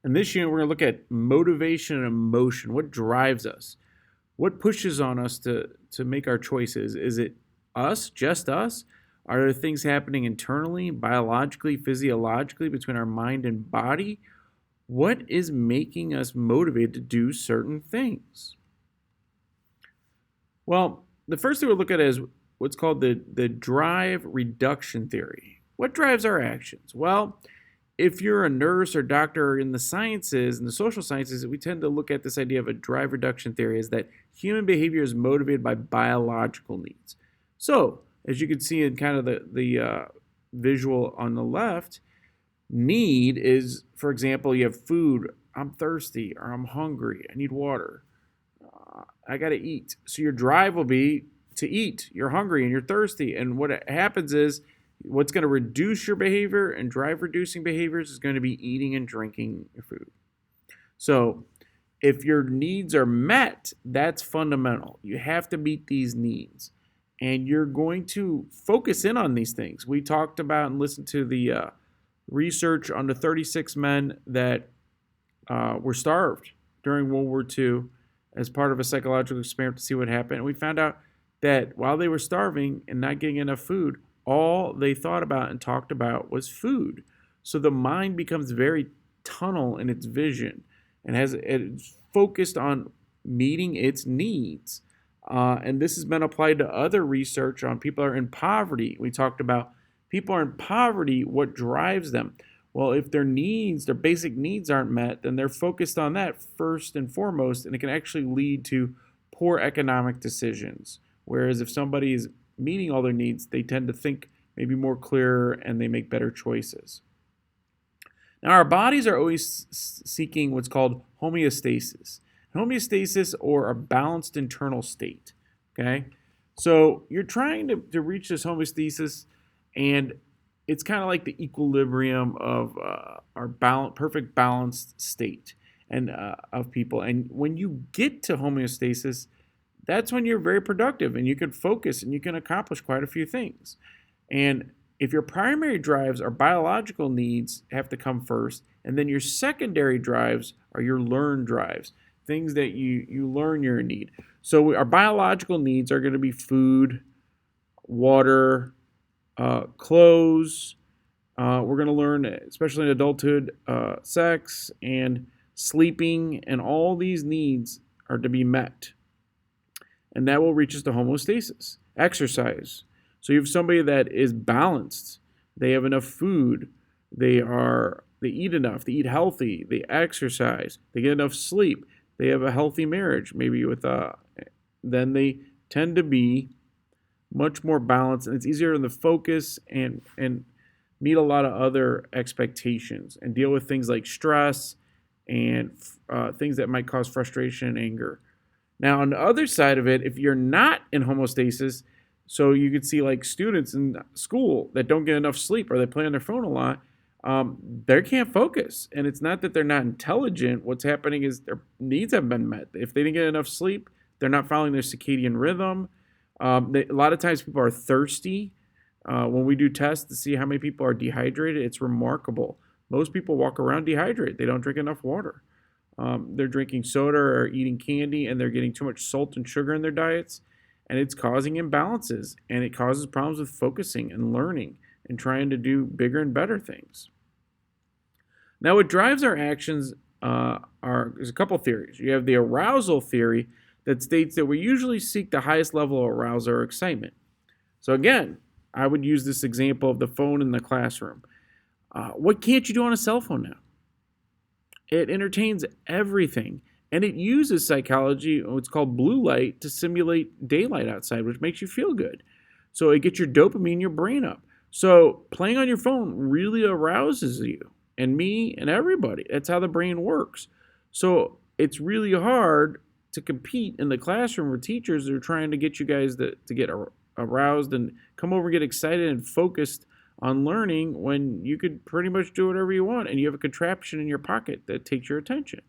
In this unit, we're going to look at motivation and emotion. What drives us? What pushes on us to make our choices? Is it us, just us? Are there things happening internally, biologically, physiologically, between our mind and body? What is making us motivated to do certain things? Well, the first thing we'll look at is what's called the drive reduction theory. What drives our actions? Well, if you're a nurse or doctor in the sciences and the social sciences, we tend to look at this idea of a drive reduction theory as that human behavior is motivated by biological needs. So, as you can see in kind of the visual on the left, need is, for example, you have food, I'm thirsty, or I'm hungry, I need water, I got to eat. So your drive will be to eat. You're hungry and you're thirsty. And what happens is, what's going to reduce your behavior and drive reducing behaviors is going to be eating and drinking your food. So if your needs are met, that's fundamental. You have to meet these needs. And you're going to focus in on these things. We talked about and listened to the research on the 36 men that were starved during World War II as part of a psychological experiment to see what happened. And we found out that while they were starving and not getting enough food, all they thought about and talked about was food. So the mind becomes very tunnel in its vision and it's focused on meeting its needs. And this has been applied to other research on people who are in poverty. We talked about people are in poverty, what drives them? Well, if their needs, their basic needs aren't met, then they're focused on that first and foremost, and it can actually lead to poor economic decisions. Whereas if somebody is meeting all their needs, they tend to think maybe more clearer and they make better choices. Now, our bodies are always seeking what's called homeostasis. Homeostasis, or a balanced internal state. Okay? So you're trying to reach this homeostasis, and it's kind of like the equilibrium of our perfect balanced state and of people. And when you get to homeostasis, that's when you're very productive and you can focus and you can accomplish quite a few things. And if your primary drives are biological needs, have to come first, and then your secondary drives are your learned drives, things that you learn you're in need. So our biological needs are going to be food, water, clothes. We're going to learn, especially in adulthood, sex and sleeping, and all these needs are to be met. And that will reach us to homeostasis. Exercise. So you have somebody that is balanced. They have enough food. They eat enough. They eat healthy. They exercise. They get enough sleep. They have a healthy marriage. Maybe then they tend to be much more balanced, and it's easier to focus and meet a lot of other expectations and deal with things like stress and things that might cause frustration and anger. Now, on the other side of it, if you're not in homeostasis, so you could see like students in school that don't get enough sleep or they play on their phone a lot, they can't focus. And it's not that they're not intelligent. What's happening is their needs haven't been met. If they didn't get enough sleep, they're not following their circadian rhythm. A lot of times people are thirsty. When we do tests to see how many people are dehydrated, it's remarkable. Most people walk around dehydrated. They don't drink enough water. They're drinking soda or eating candy, and they're getting too much salt and sugar in their diets, and it's causing imbalances, and it causes problems with focusing and learning and trying to do bigger and better things. Now, what drives our actions is a couple theories. You have the arousal theory that states that we usually seek the highest level of arousal or excitement. So again, I would use this example of the phone in the classroom. What can't you do on a cell phone now? It entertains everything, and it uses psychology, what's called blue light, to simulate daylight outside, which makes you feel good. So it gets your dopamine in your brain up. So playing on your phone really arouses you and me and everybody. That's how the brain works. So it's really hard to compete in the classroom where teachers are trying to get you guys to get aroused and come over and get excited and focused on learning when you could pretty much do whatever you want and you have a contraption in your pocket that takes your attention.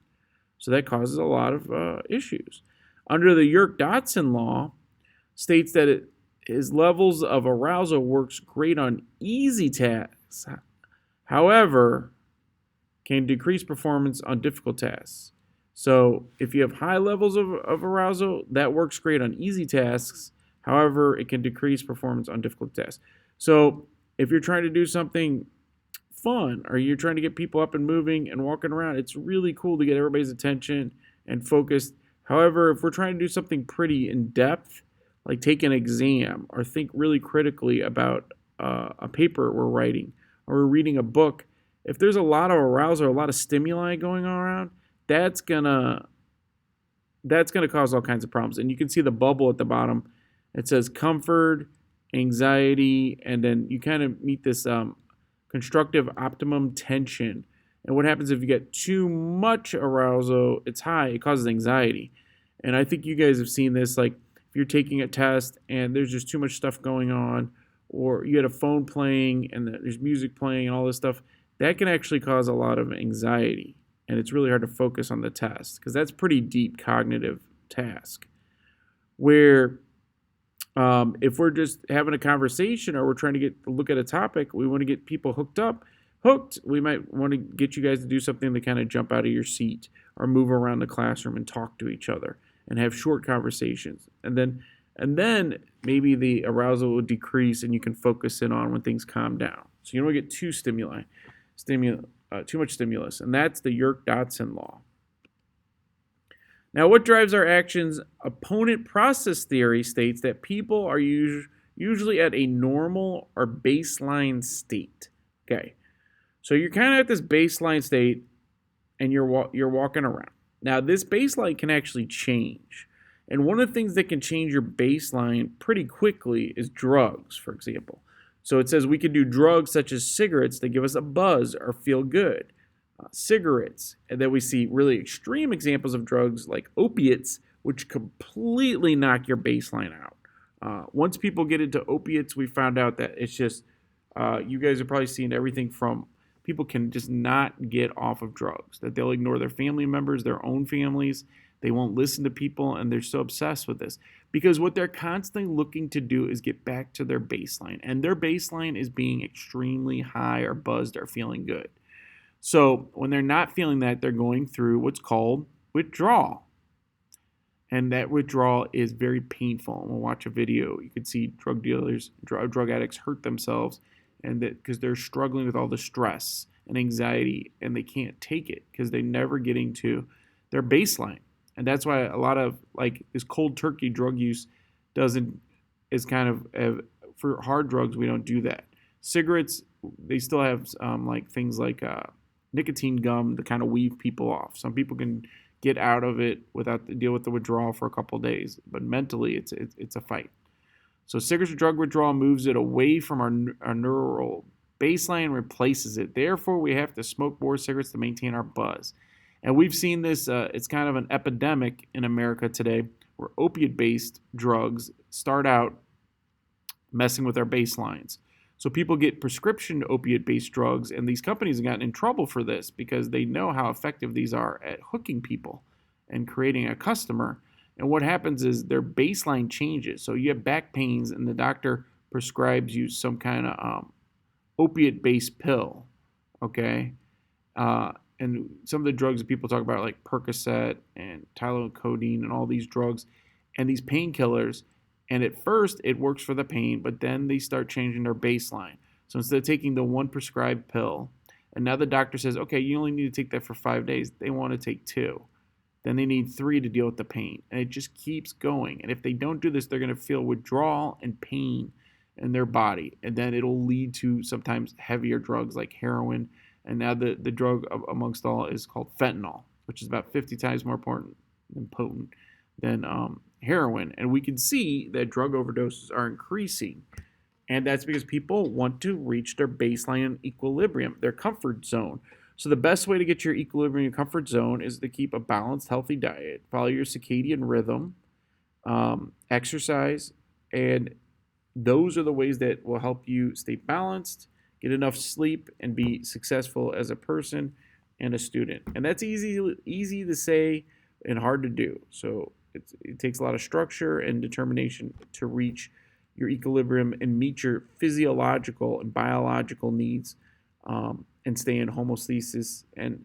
So that causes a lot of issues. Under the Yerkes-Dodson law, states that his levels of arousal works great on easy tasks. However, can decrease performance on difficult tasks. So if you have high levels of arousal, that works great on easy tasks. However, it can decrease performance on difficult tasks. So if you're trying to do something fun or you're trying to get people up and moving and walking around, it's really cool to get everybody's attention and focused. However, if we're trying to do something pretty in depth, like take an exam or think really critically about a paper we're writing or we're reading a book, if there's a lot of arousal or a lot of stimuli going on around, that's gonna cause all kinds of problems. And you can see the bubble at the bottom. It says comfort, anxiety, and then you kind of meet this constructive optimum tension. And what happens if you get too much arousal, it's high, it causes anxiety. And I think you guys have seen this, like if you're taking a test and there's just too much stuff going on, or you had a phone playing and there's music playing and all this stuff, that can actually cause a lot of anxiety. And it's really hard to focus on the test because that's pretty deep cognitive task. Where if we're just having a conversation or we're trying to look at a topic, we want to get people hooked, we might want to get you guys to do something to kind of jump out of your seat or move around the classroom and talk to each other and have short conversations. And then maybe the arousal will decrease and you can focus in on when things calm down. So you don't want to get too much stimulus, and that's the Yerkes-Dodson law. Now, what drives our actions? Opponent process theory states that people are usually at a normal or baseline state. Okay, so you're kind of at this baseline state, and you're walking around. Now, this baseline can actually change, and one of the things that can change your baseline pretty quickly is drugs, for example. So it says we can do drugs such as cigarettes that give us a buzz or feel good. Cigarettes, and then we see really extreme examples of drugs like opiates, which completely knock your baseline out. Once people get into opiates, we found out that it's just, you guys have probably seen everything from people can just not get off of drugs, that they'll ignore their family members, their own families. They won't listen to people, and they're so obsessed with this because what they're constantly looking to do is get back to their baseline, and their baseline is being extremely high or buzzed or feeling good. So when they're not feeling that, they're going through what's called withdrawal, and that withdrawal is very painful. And we'll watch a video. You can see drug dealers, drug addicts hurt themselves, and that because they're struggling with all the stress and anxiety, and they can't take it because they're never getting to their baseline. And that's why a lot of like this cold turkey drug use is kind of for hard drugs, we don't do that. Cigarettes, they still have like things like nicotine gum to kind of weave people off. Some people can get out of it without deal with the withdrawal for a couple of days, but mentally it's a fight. So cigarettes drug withdrawal moves it away from our neural baseline and replaces it. Therefore, we have to smoke more cigarettes to maintain our buzz. And we've seen this, it's kind of an epidemic in America today where opiate-based drugs start out messing with our baselines. So people get prescription opiate-based drugs, and these companies have gotten in trouble for this because they know how effective these are at hooking people and creating a customer. And what happens is their baseline changes. So you have back pains, and the doctor prescribes you some kind of opiate-based pill, okay? And some of the drugs that people talk about, like Percocet and Tylenol and all these drugs and these painkillers, and at first it works for the pain, but then they start changing their baseline. So instead of taking the one prescribed pill, and now the doctor says, okay, you only need to take that for 5 days, they want to take 2. Then they need 3 to deal with the pain. And it just keeps going. And if they don't do this, they're going to feel withdrawal and pain in their body. And then it'll lead to sometimes heavier drugs like heroin. And now the drug amongst all is called fentanyl, which is about 50 times more potent than heroin. And we can see that drug overdoses are increasing. And that's because people want to reach their baseline equilibrium, their comfort zone. So the best way to get your equilibrium comfort zone is to keep a balanced, healthy diet, follow your circadian rhythm, exercise, and those are the ways that will help you stay balanced, get enough sleep, and be successful as a person and a student. And that's easy to say and hard to do. So it takes a lot of structure and determination to reach your equilibrium and meet your physiological and biological needs and stay in homeostasis and